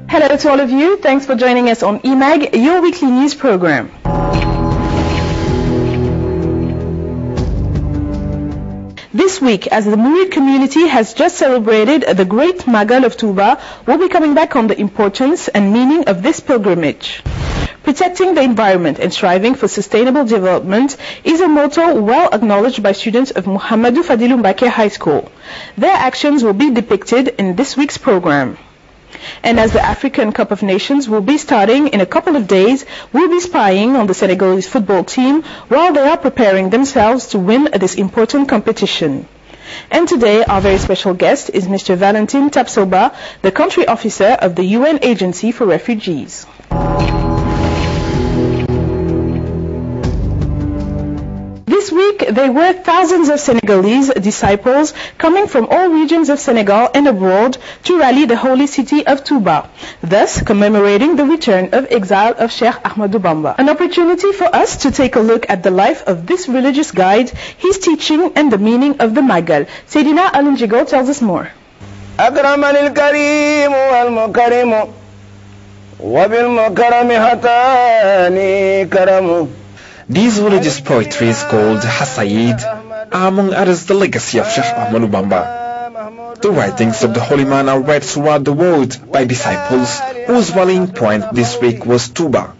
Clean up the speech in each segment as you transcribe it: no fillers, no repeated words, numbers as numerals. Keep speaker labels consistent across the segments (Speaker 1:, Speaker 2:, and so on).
Speaker 1: Hello to all of you. Thanks for joining us on emag, your weekly news program. This week, as the Murid community has just celebrated the Great Magal of Touba, we'll be coming back on the importance and meaning of this pilgrimage. Protecting the environment and striving for sustainable development is a motto well acknowledged by students of Muhammadu Fadilu Mbake High School. Their actions will be depicted in this week's program. And as the African Cup of Nations will be starting in a couple of days, we'll be spying on the Senegalese football team while they are preparing themselves to win this important competition. And today, our very special guest is Mr. Valentin Tapsoba, the country officer of the UN Agency for Refugees. This week, there were thousands of Senegalese disciples coming from all regions of Senegal and abroad to rally the holy city of Touba, thus commemorating the return of exile of Sheikh Ahmadou Bamba. An opportunity for us to take a look at the life of this religious guide, his teaching and the meaning of the Magal. Seydina Alunjigo tells us more.
Speaker 2: These religious poetries called Hasaid are among others the legacy of Sheikh Ahmadou Bamba. The writings of the holy man are read throughout the world by disciples whose rallying point this week was Touba.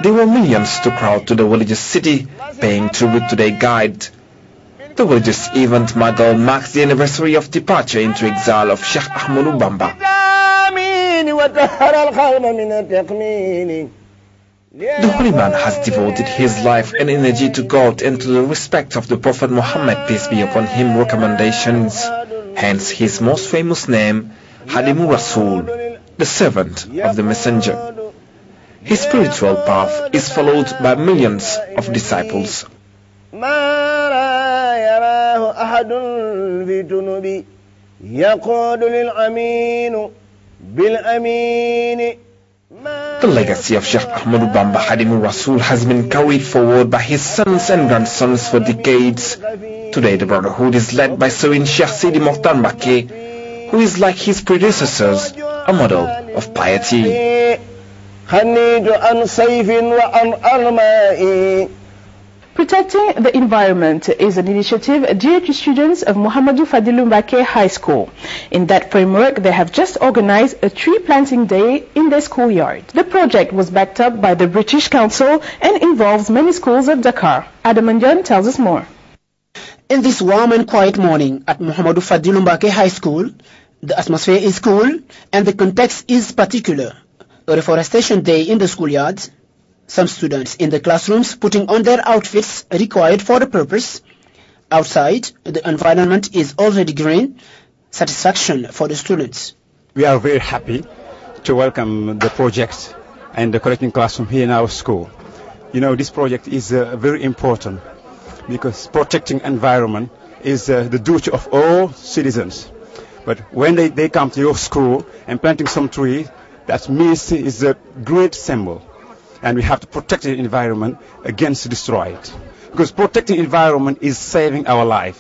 Speaker 2: There were millions to crowd to the religious city, paying tribute to their guide. The religious event Magal marks the anniversary of departure into exile of Sheikh Ahmadou Bamba. The holy man has devoted his life and energy to God and to the respect of the Prophet Muhammad, peace be upon him, recommendations. Hence his most famous name, Hadimu Rasul, the servant of the messenger. His spiritual path is followed by millions of disciples. The legacy of Sheikh Ahmadou Bamba Hadimu Rasul has been carried forward by his sons and grandsons for decades. Today the brotherhood is led by Serine Sheikh Sidi Mokhtar Mbake, who is like his predecessors, a model of piety.
Speaker 1: Protecting the environment is an initiative dear to students of Muhammadu Fadilu Mbake High School. In that framework, they have just organized a tree planting day in their schoolyard. The project was backed up by the British Council and involves many schools of Dakar. Adam Anjan tells us more.
Speaker 3: In this warm and quiet morning at Muhammadu Fadilu Mbake High School, the atmosphere is cool and the context is particular. A reforestation day in the schoolyard. Some students in the classrooms putting on their outfits required for the purpose. Outside, the environment is already green. Satisfaction for the students.
Speaker 4: We are very happy to welcome the project and the collecting classroom here in our school. You know, this project is very important because protecting environment is the duty of all citizens. But when they come to your school and planting some tree, that means is a great symbol. And we have to protect the environment against destroy it. Because protecting environment is saving our life.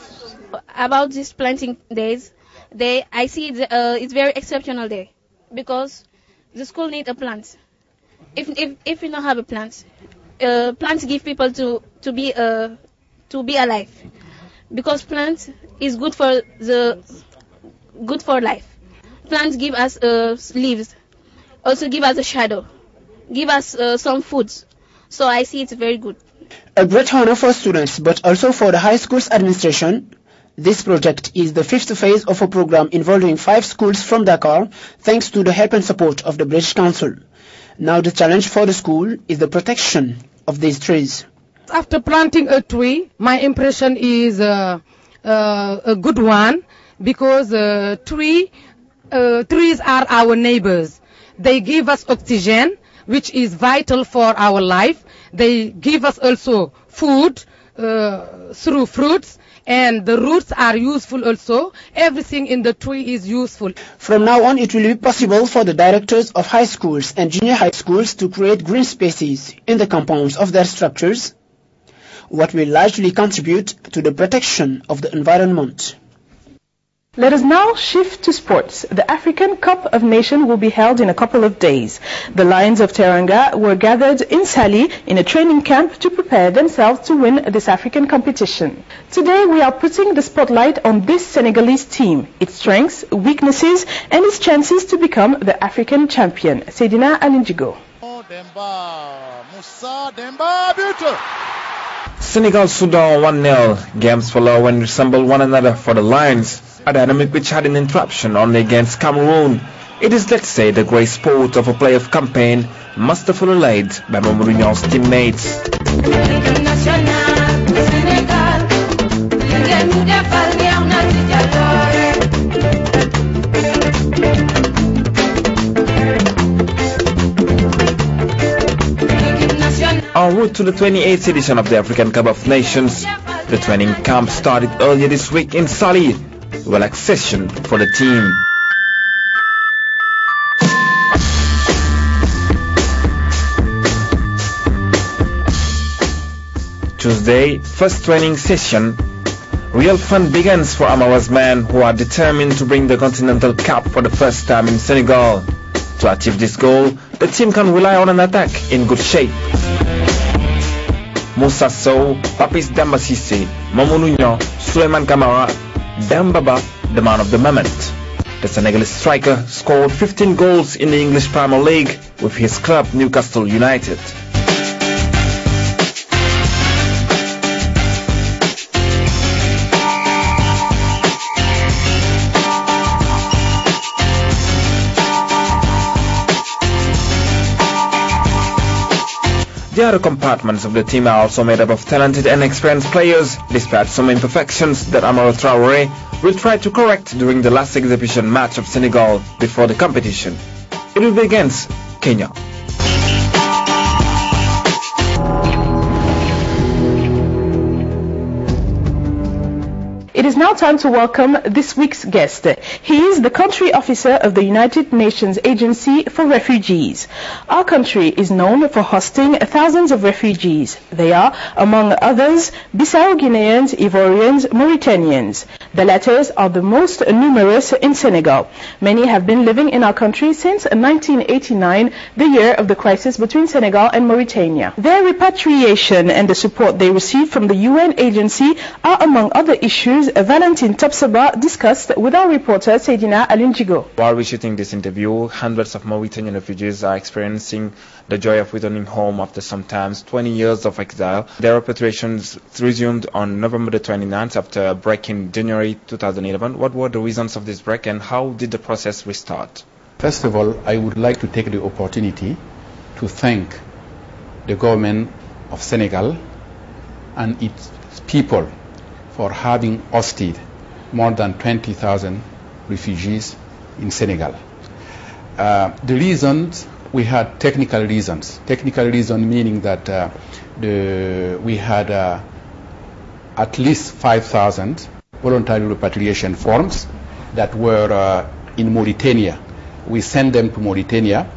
Speaker 5: About this planting days, I see it's very exceptional day because the school needs a plant. If we don't have a plant, plants give people to be alive. Because plants is good for life. Plants give us leaves, also give us a shadow. Give us some foods. So I see it's very good.
Speaker 3: A great honor for students, but also for the high school's administration. This project is the fifth phase of a program involving 5 schools from Dakar, thanks to the help and support of the British Council. Now the challenge for the school is the protection of these trees.
Speaker 6: After planting a tree, my impression is a good one because trees are our neighbors. They give us oxygen, which is vital for our life. They give us also food through fruits, and the roots are useful also. Everything in the tree is useful.
Speaker 3: From now on, it will be possible for the directors of high schools and junior high schools to create green spaces in the compounds of their structures, what will largely contribute to the protection of the environment.
Speaker 1: Let us now shift to sports. The African Cup of Nations will be held in a couple of days. The Lions of Teranga were gathered in Sali in a training camp to prepare themselves to win this African competition. Today we are putting the spotlight on this Senegalese team, its strengths, weaknesses and its chances to become the African champion. Seydina Alinjigo.
Speaker 2: Senegal-Sudan 1-0. Games follow and resemble one another for the Lions. A dynamic which had an interruption only against Cameroon. It is, let's say, the great sport of a playoff campaign masterfully laid by Mourinho's teammates. En route to the 28th edition of the African Cup of Nations, the training camp started earlier this week in Sali. Relaxation for the team. Tuesday, first training session. Real fun begins for Amara's men who are determined to bring the Continental Cup for the first time in Senegal. To achieve this goal, the team can rely on an attack in good shape. Moussa Sow, Papis Demba Cissé, Mamadou Niang, Souleymane Camara, Dembaba, the man of the moment. The Senegalese striker scored 15 goals in the English Premier League with his club Newcastle United. The other compartments of the team are also made up of talented and experienced players, despite some imperfections that Amara Traoré will try to correct during the last exhibition match of Senegal before the competition. It will be against Kenya.
Speaker 1: It is now time to welcome this week's guest. He is the country officer of the United Nations Agency for Refugees. Our country is known for hosting thousands of refugees. They are, among others, Bissau Guineans, Ivorians, Mauritanians. The latter are the most numerous in Senegal. Many have been living in our country since 1989, the year of the crisis between Senegal and Mauritania. Their repatriation and the support they receive from the UN agency are among other issues Valentin Topsaba discussed with our reporter Seydina Alinjigo.
Speaker 2: While we're shooting this interview, hundreds of Mauritanian refugees are experiencing the joy of returning home after sometimes 20 years of exile. Their repatriations resumed on November the 29th after a break in January 2011. What were the reasons of this break and how did the process restart?
Speaker 7: First of all, I would like to take the opportunity to thank the government of Senegal and its people for having hosted more than 20,000 refugees in Senegal. The reasons, we had technical reasons. Technical reason meaning that we had at least 5,000 voluntary repatriation forms that were in Mauritania. We sent them to Mauritania,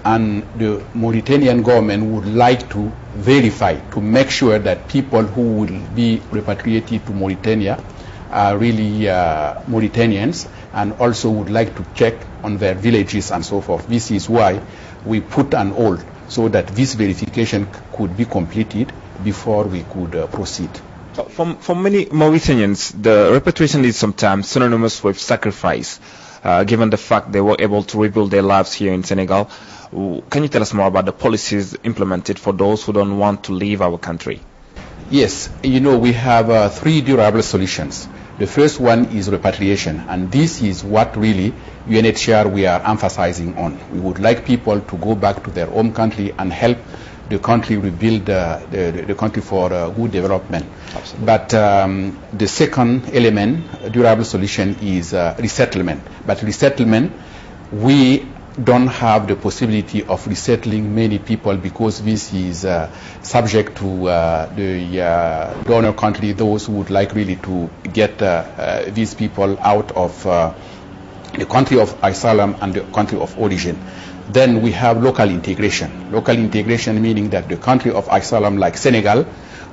Speaker 7: and the Mauritanian government would like to verify, to make sure that people who will be repatriated to Mauritania are really Mauritanians, and also would like to check on their villages and so forth. This is why we put an hold so that this verification could be completed before we could proceed.
Speaker 2: For many Mauritanians, the repatriation is sometimes synonymous with sacrifice, given the fact they were able to rebuild their lives here in Senegal. Can you tell us more about the policies implemented for those who don't want to leave our country?
Speaker 7: Yes, you know, we have 3 durable solutions. The first one is repatriation, and this is what really UNHCR we are emphasizing on. We would like people to go back to their home country and help the country rebuild the country for good development. Absolutely. But the second element, durable solution, is resettlement. But resettlement, we don't have the possibility of resettling many people because this is subject to the donor country, those who would like really to get these people out of the country of asylum and the country of origin. Then we have local integration. Local integration meaning that the country of asylum, like Senegal,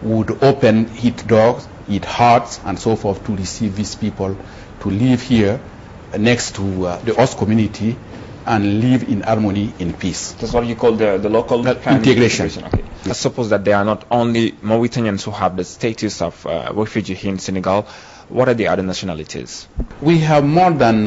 Speaker 7: would open its doors, its hearts, and so forth to receive these people to live here next to the host community and live in harmony, in peace.
Speaker 2: That's what you call the local
Speaker 7: integration.
Speaker 2: Okay. I suppose that they are not only Mauritanians who have the status of refugee here in Senegal. What are the other nationalities?
Speaker 7: We have more than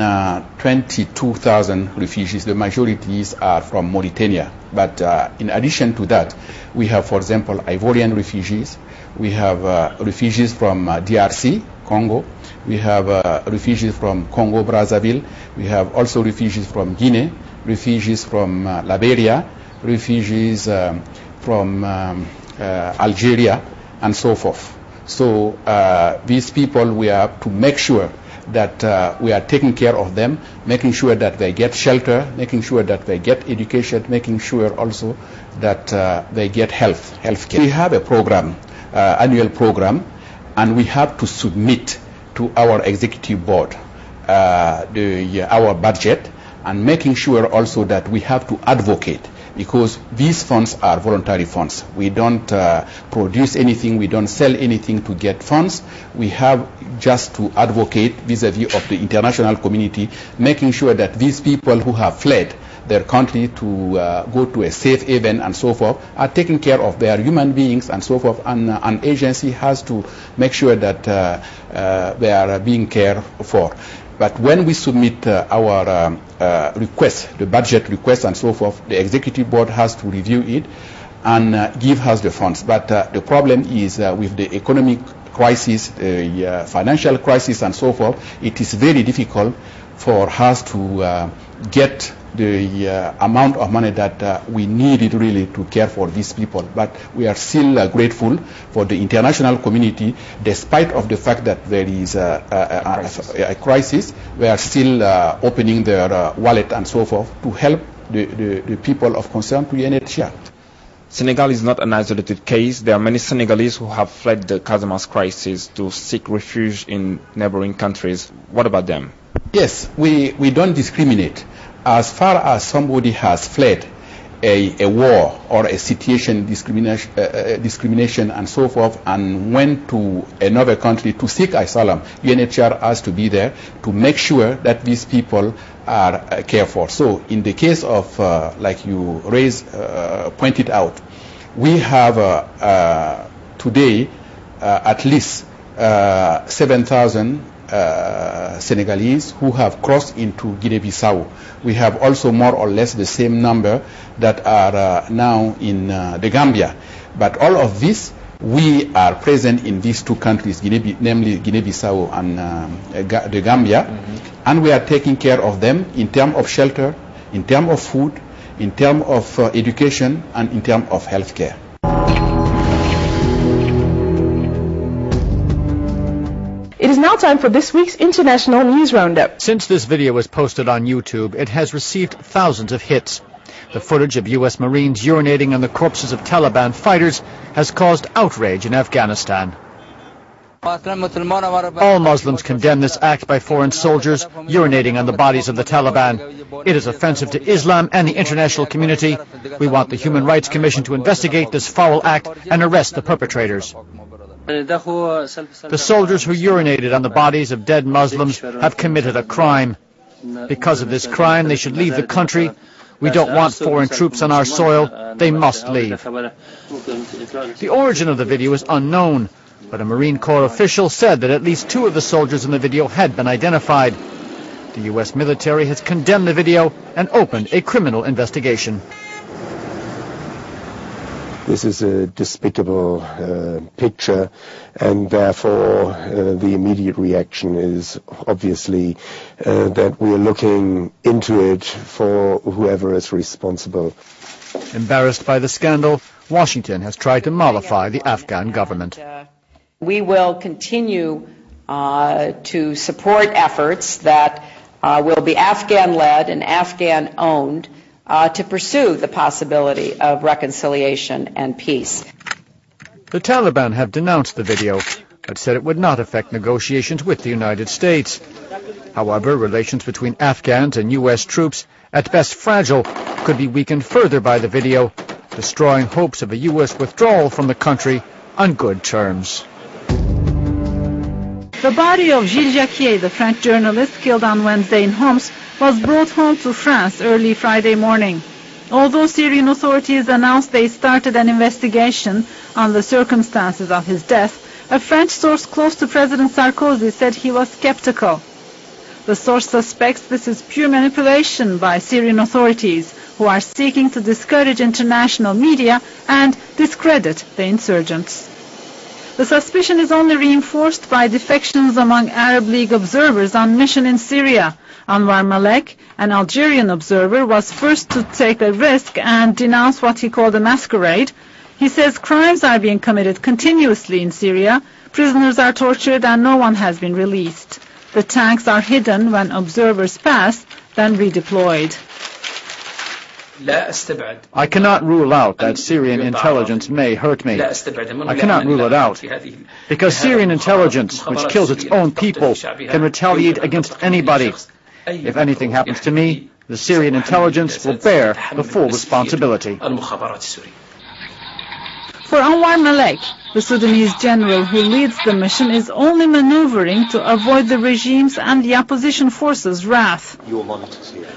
Speaker 7: 22,000 refugees. The majorities are from Mauritania. But in addition to that, we have, for example, Ivorian refugees. We have refugees from DRC, Congo. We have refugees from Congo, Brazzaville. We have also refugees from Guinea, refugees from Liberia, refugees from Algeria, and so forth. So these people, we have to make sure that we are taking care of them, making sure that they get shelter, making sure that they get education, making sure also that they get health care. We have a program, annual program, and we have to submit to our executive board our budget, and making sure also that we have to advocate, because these funds are voluntary funds. We don't produce anything, we don't sell anything to get funds. We have just to advocate vis-a-vis of the international community, making sure that these people who have fled their country to go to a safe haven and so forth are taking care of their human beings and so forth, and an agency has to make sure that they are being cared for. But when we submit our request, the budget request and so forth, the executive board has to review it and give us the funds. But the problem is with the economic crisis, the financial crisis and so forth, it is very difficult for us to get the amount of money that we needed really to care for these people. But we are still grateful for the international community, despite of the fact that there is a crisis. We are still opening their wallet and so forth to help the people of concern to UNHCR.
Speaker 2: Senegal is not an isolated case. There are many Senegalese who have fled the Casamance crisis to seek refuge in neighboring countries. What about them?
Speaker 7: Yes, we don't discriminate. As far as somebody has fled a war or a situation, discrimination and so forth, and went to another country to seek asylum, UNHCR has to be there to make sure that these people are cared for. So in the case of, like you pointed out, we have today at least 7,000 Senegalese who have crossed into Guinea-Bissau. We have also more or less the same number that are now in the Gambia. But all of this, we are present in these two countries, namely Guinea-Bissau and the Gambia, and we are taking care of them in terms of shelter, in terms of food, in terms of education, and in terms of health care.
Speaker 1: It is now time for this week's International News Roundup.
Speaker 8: Since this video was posted on YouTube, it has received thousands of hits. The footage of U.S. Marines urinating on the corpses of Taliban fighters has caused outrage in Afghanistan. All Muslims condemn this act by foreign soldiers urinating on the bodies of the Taliban. It is offensive to Islam and the international community. We want the Human Rights Commission to investigate this foul act and arrest the perpetrators. The soldiers who urinated on the bodies of dead Muslims have committed a crime. Because of this crime, they should leave the country. We don't want foreign troops on our soil. They must leave. The origin of the video is unknown, but a Marine Corps official said that at least 2 of the soldiers in the video had been identified. The U.S. military has condemned the video and opened a criminal investigation.
Speaker 9: This is a despicable picture, and therefore the immediate reaction is obviously that we are looking into it for whoever is responsible.
Speaker 8: Embarrassed by the scandal, Washington has tried to mollify the Afghan government.
Speaker 10: We will continue to support efforts that will be Afghan-led and Afghan-owned to pursue the possibility of reconciliation and peace.
Speaker 8: The Taliban have denounced the video, but said it would not affect negotiations with the United States. However, relations between Afghans and U.S. troops, at best fragile, could be weakened further by the video, destroying hopes of a U.S. withdrawal from the country on good terms.
Speaker 11: The body of Gilles Jacquier, the French journalist killed on Wednesday in Homs, was brought home to France early Friday morning. Although Syrian authorities announced they started an investigation on the circumstances of his death, a French source close to President Sarkozy said he was skeptical. The source suspects this is pure manipulation by Syrian authorities, who are seeking to discourage international media and discredit the insurgents. The suspicion is only reinforced by defections among Arab League observers on mission in Syria. Anwar Malek, an Algerian observer, was first to take a risk and denounce what he called a masquerade. He says crimes are being committed continuously in Syria, prisoners are tortured and no one has been released. The tanks are hidden when observers pass, then redeployed.
Speaker 8: I cannot rule out that Syrian intelligence may hurt me. I cannot rule it out. Because Syrian intelligence, which kills its own people, can retaliate against anybody. If anything happens to me, the Syrian intelligence will bear the full responsibility.
Speaker 11: For Anwar Malek, the Sudanese general who leads the mission is only maneuvering to avoid the regime's and the opposition forces' wrath.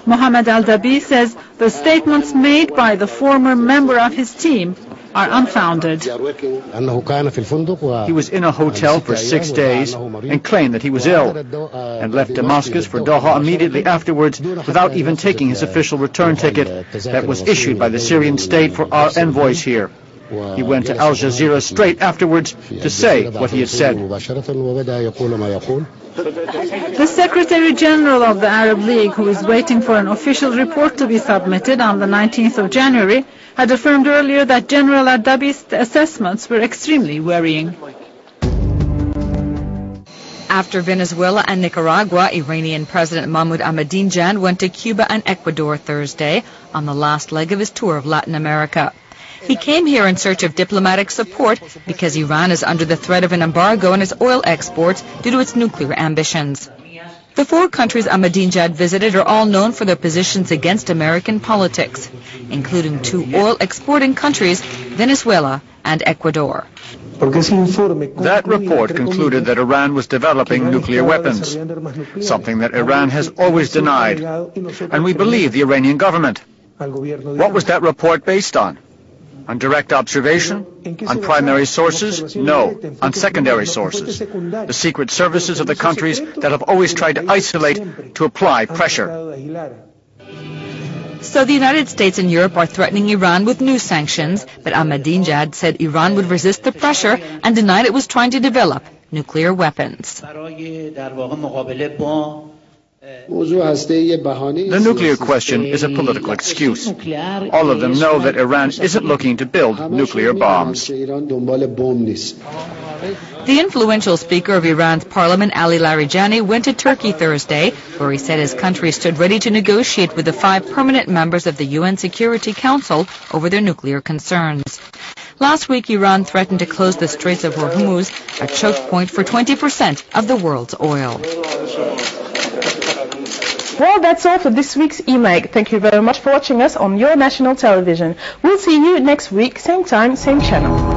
Speaker 11: Mohammed Al-Dabi says the statements made by the former member of his team are unfounded.
Speaker 8: He was in a hotel for 6 days and claimed that he was ill and left Damascus for Doha immediately afterwards without even taking his official return ticket that was issued by the Syrian state for our envoys here. He went to Al Jazeera straight afterwards to say what he had said.
Speaker 11: The Secretary General of the Arab League, who is waiting for an official report to be submitted on the 19th of January, had affirmed earlier that General Al-Dabi's assessments were extremely worrying.
Speaker 12: After Venezuela and Nicaragua, Iranian President Mahmoud Ahmadinejad went to Cuba and Ecuador Thursday on the last leg of his tour of Latin America. He came here in search of diplomatic support because Iran is under the threat of an embargo on its oil exports due to its nuclear ambitions. The 4 countries Ahmadinejad visited are all known for their positions against American politics, including 2 oil-exporting countries, Venezuela and Ecuador.
Speaker 8: That report concluded that Iran was developing nuclear weapons, something that Iran has always denied, and we believe the Iranian government. What was that report based on? On direct observation? On primary sources? No, on secondary sources. The secret services of the countries that have always tried to isolate, to apply pressure.
Speaker 12: So the United States and Europe are threatening Iran with new sanctions, but Ahmadinejad said Iran would resist the pressure and denied it was trying to develop nuclear weapons.
Speaker 8: The nuclear question is a political excuse. All of them know that Iran isn't looking to build nuclear bombs.
Speaker 12: The influential Speaker of Iran's parliament, Ali Larijani, went to Turkey Thursday, where he said his country stood ready to negotiate with the 5 permanent members of the UN Security Council over their nuclear concerns. Last week, Iran threatened to close the Straits of Hormuz, a choke point for 20% of the world's oil.
Speaker 1: Well, that's all for this week's emag. Thank you very much for watching us on your national television. We'll see you next week, same time, same channel.